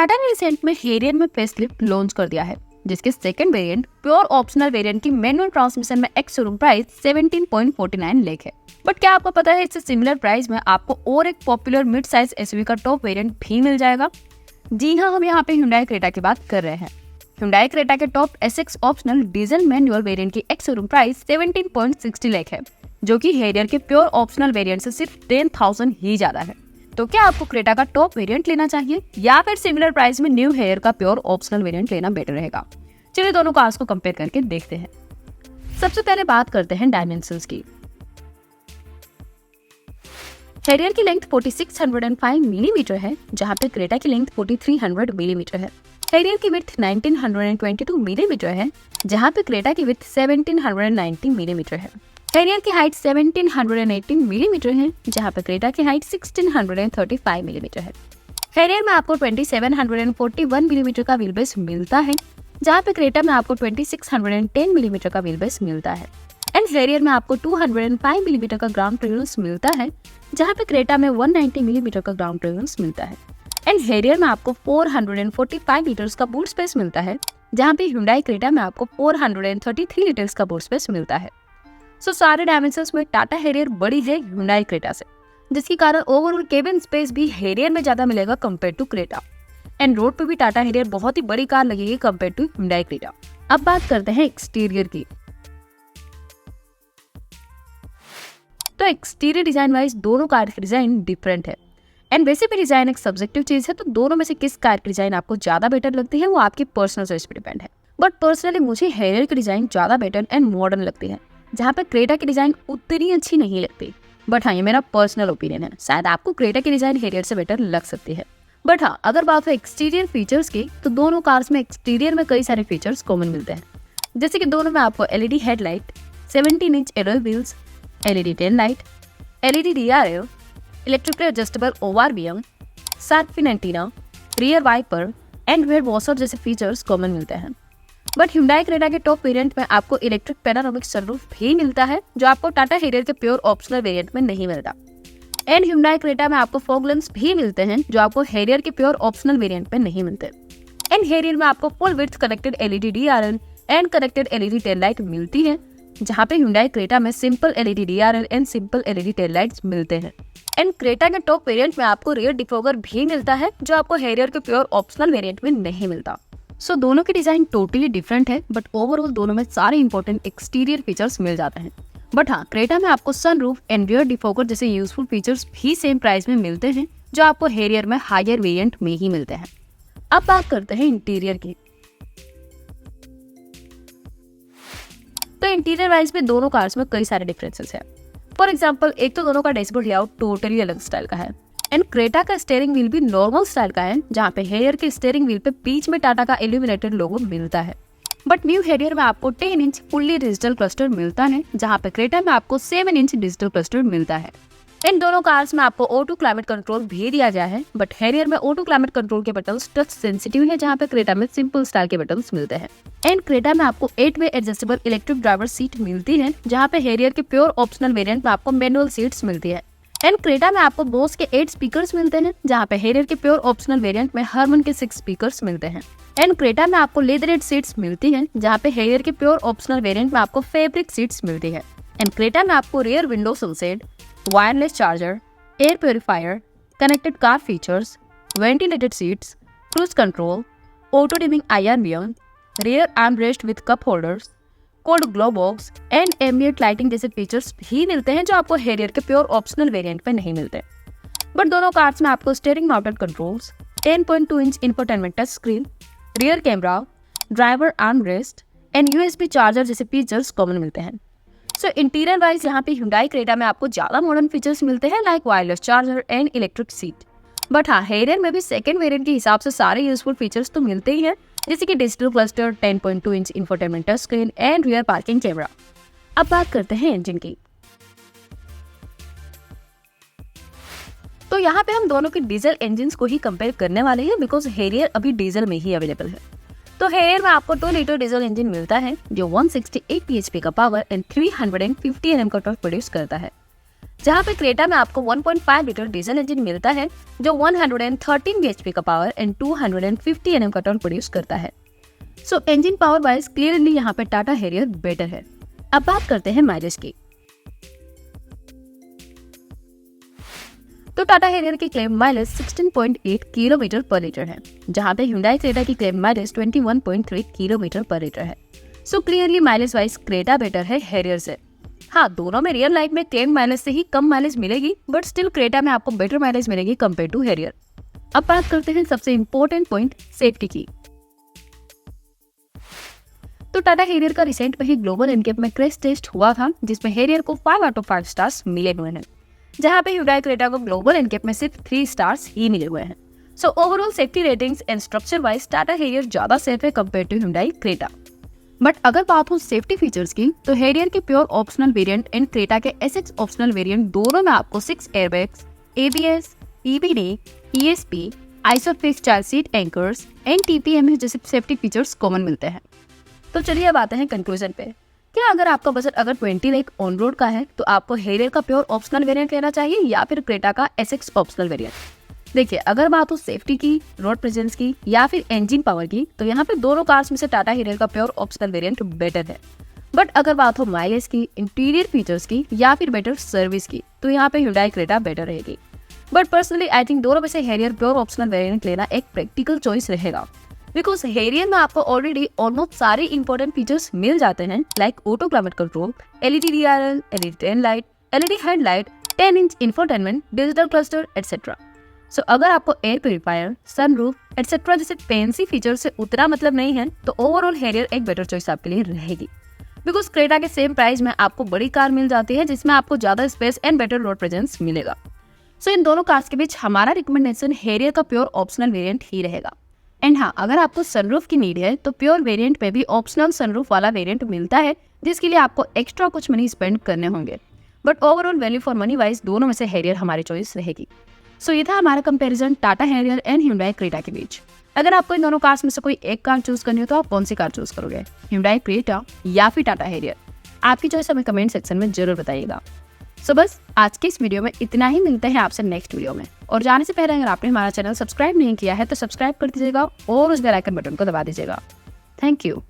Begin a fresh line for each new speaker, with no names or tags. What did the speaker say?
टाटा ने रिसेंट में हेरियर में फेसलिफ्ट लॉन्च कर दिया है, जिसके second variant pure optional variant की मैनुअल ट्रांसमिशन में एक्स शोरूम प्राइस 17.49 लाख है। बट क्या आपको पता है इससे सिमिलर प्राइस में आपको और एक पॉपुलर मिड साइज एसयूवी का टॉप वेरिएंट भी मिल जाएगा। जी हाँ, हम यहाँ पे Hyundai क्रेटा की बात कर रहे हैं। Hyundai क्रेटा के top SX optional diesel manual variant की एक्स शोरूम प्राइस 17.60 लाख है, जो कि हेरियर के प्योर ऑप्शनल वेरिएंट से सिर्फ 10,000 ही ज्यादा है। तो क्या आपको क्रेटा का टॉप वेरिएंट लेना चाहिए या फिर सिमिलर प्राइस में न्यू हेरियर का प्योर ऑप्शनल वेरिएंट लेना बेटर रहेगा? चलिए दोनों कार्स को कंपेयर करके देखते हैं। सबसे पहले बात करते हैं डायमेंशंस की। हेरियर की लेंथ 4605 मिलीमीटर है, जहाँ पे क्रेटा की लेंथ 4300 मिलीमीटर है। हेरियर की विड्थ 1922 मिलीमीटर है, जहाँ पे क्रेटा की विड्थ 1790 मिलीमीटर है। हेरियर की हाइट 1718 मिलीमीटर है, जहाँ पे क्रेटा की हाइट 1635 मिलीमीटर है। हेरियर में आपको 2741 मिलीमीटर का व्हील बेस मिलता है, जहाँ पे क्रेटा में आपको 2610 मिलीमीटर का व्हील बेस मिलता है। एंड हेरियर में आपको 205 मिलीमीटर का ग्राउंड क्लियरेंस मिलता है, जहाँ पे क्रेटा में 190 मिलीमीटर का ग्राउंड क्लियरेंस मिलता है। एंड हेरियर में आपको 445 लीटर्स का बूट स्पेस मिलता है, जहाँ पे Hyundai क्रेटा में आपको 433 लीटर्स का बूट स्पेस मिलता है। सो सारे डायमेंशंस में टाटा हेरियर बड़ी है Hyundai क्रेटा से, जिसके कारण ओवरऑल केबिन स्पेस भी हेरियर में ज्यादा मिलेगा compare to Creta. And road पे भी टाटा हेरियर बहुत ही बड़ी कार लगेगी कंपेयर टू Hyundai क्रेटा। अब बात करते हैं एक्सटीरियर की। तो एक्सटीरियर डिजाइन वाइज दोनों कार की डिजाइन डिफरेंट है। एंड वैसे भी डिजाइन एक सब्जेक्टिव चीज है, तो दोनों में से किस कार की डिजाइन आपको ज्यादा बेटर लगती है वो आपकी पर्सनल चॉइस पे डिपेंड है। बट पर्सनली मुझे हेरियर की डिजाइन ज्यादा बेटर एंड मॉडर्न लगती है, जहाँ पे क्रेटा की डिजाइन उतनी अच्छी नहीं लगती। बट हाँ, ये मेरा पर्सनल ओपिनियन है, शायद आपको क्रेटा की डिजाइन हेरियर से बेटर लग सकती है। बट हाँ, अगर बात हो एक्सटीरियर फीचर्स की, तो दोनों कार्स में एक्सटीरियर में कई सारे फीचर्स कॉमन मिलते हैं। जैसे कि दोनों में आपको LED headlight, 17 inch alloy wheels, LED tail light, LED DRL, electrically adjustable ORVM, shark fin antenna, rear wiper and rear washer जैसे फीचर्स कॉमन मिलते हैं। बट Hyundai क्रेटा के टॉप वेरिएंट में आपको इलेक्ट्रिक पैनोरामिक सनरूफ भी मिलता है, जो आपको टाटा हेरियर के प्योर ऑप्शनल वेरिएंट में नहीं मिलता। एंड Hyundai क्रेटा में आपको फॉग लैंप्स भी मिलते हैं, जो आपको हेरियर के प्योर ऑप्शनल वेरिएंट में नहीं मिलते। एंड हेरियर में आपको full width connected LED DRL and connected LED tail light मिलती है, जहाँ पे Hyundai क्रेटा में simple LED DRL and simple LED tail lights मिलते हैं। एंड क्रेटा के टॉप वेरिएंट में आपको रियर डिफॉगर भी मिलता है, जो आपको हेरियर के प्योर ऑप्शनल वेरिएंट में नहीं मिलता। सो दोनों की डिजाइन टोटली डिफरेंट है, बट ओवरऑल दोनों में सारे इंपॉर्टेंट एक्सटीरियर फीचर्स मिल जाते हैं। बट हाँ, क्रेटा में आपको सनरूफ एंड रियर डिफॉगर जैसे यूजफुल फीचर्स भी सेम प्राइस में मिलते हैं, जो आपको हेरियर में हायर वेरिएंट में ही मिलते हैं। अब बात करते हैं इंटीरियर की। तो इंटीरियर वाइज में दोनों कार्स में कई सारे डिफरेंसेस हैं। फॉर एग्जाम्पल, एक तो दोनों का डैशबोर्ड लेआउट टोटली अलग स्टाइल का है। एंड क्रेटा का स्टीयरिंग व्हील भी नॉर्मल स्टाइल का है, जहाँ पे हेरियर के स्टीयरिंग व्हील पे बीच में टाटा का इल्यूमिनेटेड लोगो मिलता है। बट न्यू हेरियर में आपको 10 इंच फुल्ली डिजिटल क्लस्टर मिलता है, जहाँ पे क्रेटा में आपको 7 इंच डिजिटल क्लस्टर मिलता है। इन दोनों कार्स में आपको ऑटो क्लाइमेट कंट्रोल भी दिया गया है, बट हेरियर में ऑटो क्लाइमेट कंट्रोल के बटन्स टच सेंसिटिव है, जहाँ पे क्रेटा में सिंपल स्टाइल के बटन्स मिलते हैं। एंड क्रेटा में आपको 8-वे एडजस्टेबल इलेक्ट्रिक ड्राइवर सीट मिलती है, जहाँ पे हेरियर के प्योर ऑप्शनल वेरिएंट में आपको मैनुअल सीट्स मिलती है। एंड क्रेटा में आपको बोस के 8 स्पीकर्स मिलते हैं, जहाँ पे हेरियर के प्योर ऑप्शनल वेरिएंट में हारमन के 6 स्पीकर्स मिलते हैं। एंड क्रेटा में आपको लेदरेड सीट्स मिलती हैं, जहाँ पे हेरियर के प्योर ऑप्शनल वेरिएंट में आपको फैब्रिक सीट्स मिलती है। एंड क्रेटा में आपको rear window sunset, wireless charger, air purifier, connected car features, ventilated seats, cruise control, auto dimming IR, rear armrest with cup holders, cold glove box and ambient lighting जैसे features भी मिलते हैं, जो आपको harrier के pure optional variant में नहीं मिलते। बट दोनों कार्स में आपको steering mounted controls, 10.2 inch infotainment touch screen, rear camera, driver armrest and USB charger जैसे फीचर्स कॉमन मिलते हैं। सो इंटीरियर वाइज यहाँ पे Hyundai क्रेटा में आपको ज्यादा मॉडर्न फीचर्स मिलते हैं, like wireless charger and electric seat. But हाँ, हेरियर में भी सेकंड वेरिएंट के हिसाब से सारे यूजफुल फीचर्स तो मिलते ही हैं, जैसे कि digital cluster, 10.2 inch infotainment touch screen and rear parking camera. अब बात करते हैं इंजन की। तो यहाँ पे हम दोनों के डीजल इंजन को ही कंपेयर करने वाले हैं, बिकॉज हेरियर अभी डीजल में ही अवेलेबल है। तो हेरियर में आपको 2 लीटर डीजल इंजन मिलता है, जो 168 PHP का पावर एंड 350 Nm का टॉर्क प्रोड्यूस करता है। जहाँ पे क्रेटा में आपको 1.5 लीटर डीजल इंजन मिलता है जो 113 bhp का पावर एंड 250 Nm का टॉर्क प्रोड्यूस करता है। सो इंजन पावर वाइज क्लियरली यहाँ पे टाटा हैरियर बेटर है। अब बात करते हैं माइलेज की। तो टाटा हैरियर की क्लेम माइलेज 16.8 किलोमीटर पर लीटर है, जहाँ पे Hyundai क्रेटा की क्लेम माइलेज 21.3 किलोमीटर पर लीटर है। So clearly mileage wise Creta better है हैरियर से। हाँ, दोनों में रियल लाइफ में क्लेम माइलेज से ही कम माइलेज मिलेगी, बट स्टिल क्रेटा में आपको बेटर माइलेज मिलेगी कंपेयर टू हैरियर। अब बात करते हैं सबसे इम्पोर्टेंट पॉइंट, सेफ्टी की। तो टाटा हैरियर का रिसेंट में ही ग्लोबल एनकेप में क्रैश टेस्ट हुआ था, जिसमें हैरियर को 5 आउट ऑफ 5 स्टार्स मिले हुए हैं, जहाँ पे Hyundai क्रेटा को ग्लोबल एनकेप में सिर्फ 3 स्टार्स ही मिले हुए हैं। So overall safety ratings and structure wise Tata Harrier ज्यादा सेफ है compare to Hyundai Creta. But अगर बात हो सेफ्टी फीचर्स की, तो हैरियर के pure optional variant and Creta के SX ऑप्शनल वेरिएंट दोनों में आपको 6 airbags, ABS, EBD, ESP, Isofix child seat anchors and TPMS जैसे सेफ्टी फीचर्स कॉमन मिलते हैं। तो चलिए अब आते हैं कंक्लूजन पे। क्या अगर आपका बजट अगर 20 लाख ऑन रोड का है तो आपको हैरियर का प्योर ऑप्शनल वेरिएंट लेना चाहिए या फिर क्रेटा का SX ऑप्शनल वेरिएंट? देखिए, अगर बात हो सेफ्टी की, रोड प्रेजेंस की या फिर इंजन पावर की, तो यहाँ पे दोनों कार्स में से टाटा हैरियर का प्योर ऑप्शनल वेरिएंट बेटर है। बट अगर बात हो माइलेज की, इंटीरियर फीचर्स की या फिर बेटर सर्विस की, तो यहाँ पे Hyundai क्रेटा बेटर रहेगी। बट पर्सनली आई थिंक दोनों में से हैरियर प्योर ऑप्शनल वेरिएंट लेना एक प्रैक्टिकल चॉइस रहेगा, बिकॉज हैरियर में आपको ऑलरेडी ऑलमोस्ट सारे इंपॉर्टेंट फीचर्स मिल जाते हैं, like auto climate control, LED DRL, LED tail light, LED headlight, 10 inch infotainment, digital cluster etcetera. So अगर आपको एयर प्यूरिफायर, सनरूफ एटसेट्रा जैसे फैंसी फीचर से उतना मतलब नहीं है, तो ओवरऑल हैरियर एक बेटर चॉइस आपके लिए रहेगी, बिकॉज क्रेटा के सेम प्राइस में आपको बड़ी कार मिल जाती है जिसमें आपको ज्यादा space and better road presence मिलेगा। सो इन दोनों कार्स के बीच हमारा रिकमेंडेशन हैरियर का प्योर ऑप्शनल वेरिएंट ही रहेगा। एंड हाँ, अगर आपको सनरूफ की नीड है तो प्योर वेरिएंट में भी ऑप्शनल सनरूफ वाला वेरिएंट मिलता है, जिसके लिए आपको एक्स्ट्रा कुछ मनी स्पेंड करने होंगे। But overall value for money wise दोनों में से हैरियर हमारी चॉइस रहेगी। सो ये था हमारा comparison Tata Harrier and Hyundai Creta के बीच। अगर आपको इन दोनों कार्स में से कोई एक कार चूज करनी हो तो आप कौन सी कार चूज करोगे, Hyundai क्रेटा या फिर टाटा हैरियर? आपकी चॉइस हमें कमेंट सेक्शन में जरूर बताइएगा। सो बस आज के इस वीडियो में इतना ही, मिलते हैं आपसे नेक्स्ट वीडियो में। और जाने से पहले अगर आपने हमारा चैनल सब्सक्राइब नहीं किया है तो सब्सक्राइब कर दीजिएगा और उस बेल आइकन बटन को दबा दीजिएगा। Thank you.